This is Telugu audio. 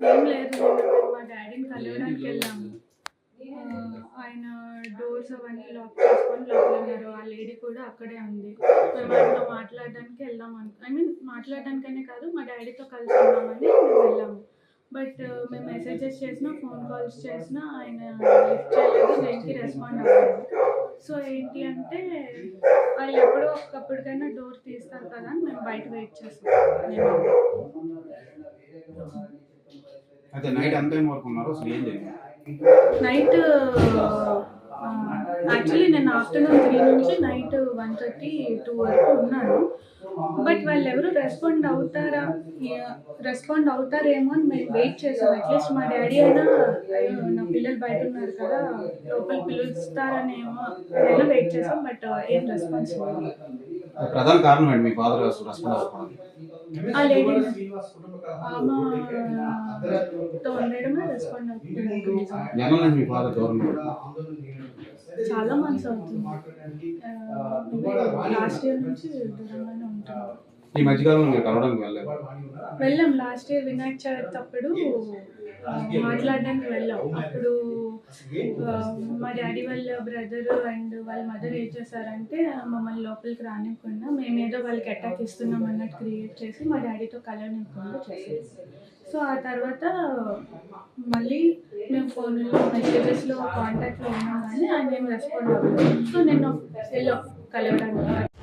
ఏం లేదు. మా డాడీని కలవడానికి వెళ్ళాము. ఆయన డోర్స్ అవన్నీ లాక్ చేసుకొని లోపల ఉన్నారు. ఆ లేడీ కూడా అక్కడే ఉంది. మేము ఆయనతో మాట్లాడడానికి వెళ్దాం ఐ మీన్ మాట్లాడడానికనే కాదు, మా డాడీతో కలిసి ఉందామని మేము వెళ్ళాము. బట్ మేము మెసేజెస్ చేసినా, ఫోన్ కాల్స్ చేసినా ఆయన లిఫ్ట్ చేయలేదు, దేనికి రెస్పాండ్ అవ్వలేదు. సో ఏంటి అంటే వాళ్ళు ఎప్పుడో ఒకప్పటికైనా డోర్ తీస్తారు కదా అని మేము బయట వెయిట్ చేస్తాం. అయితే నైట్ ఎంత టైం వరకు ఉన్నారు? అసలు ఏం జరిగింది? నైట్ యాక్చువల్లీ నేను ఆఫ్టర్నూన్ 3 నుంచి నైట్ 1:30, 2 వరకు ఉన్నాను. బట్ వాళ్ళు ఎవరు రెస్పాండ్ అవుతారేమో అని మేము వెయిట్ చేసాం. అట్లీస్ట్ మా డాడీ అయినా నా పిల్లలు బయట ఉన్నారు కదా, లోపల పిలుస్తారనేమో అయినా వెయిట్ చేసాం. బట్ ఏం రెస్పాన్స్ లేదు. ప్రధాన కారణం ఏంటి మీ ఫాదర్ రెస్పాండ్ అవ్వకపోవడానికి? ఆ లేడీ ఆమెతో ఉండడమే రెస్పాండ్ అవుతుంది. జనం నుంచి మీ ఫాదర్ దూరంగా చాలా మంత్స్ అవుతుంది. లాస్ట్ ఇయర్ నుంచి దూరంగానే ఉంటున్నాం. ఈ మధ్యకాలంలో మీరు కలవడానికి వెళ్ళాం. లాస్ట్ ఇయర్ వినాయక చవితి అప్పుడు మాట్లాడడానికి వెళ్ళాం. అప్పుడు మా డాడీ వాళ్ళ బ్రదర్ అండ్ వాళ్ళ మదర్ ఏం చేశారంటే మమ్మల్ని లోపలికి రానివ్వకుండా మేమేదో వాళ్ళకి అటాక్ ఇస్తున్నాం అన్నట్టు క్రియేట్ చేసి మా డాడీతో కలవనివ్వకుండా చేసేది. సో ఆ తర్వాత మళ్ళీ మేము ఫోన్లో మెసేజెస్లో కాంటాక్ట్లో ఉన్నాం కానీ ఆయన ఏం రెస్పాండ్ అవ్వలేదు. సో నేను వెళ్ళాం కలవడానికి.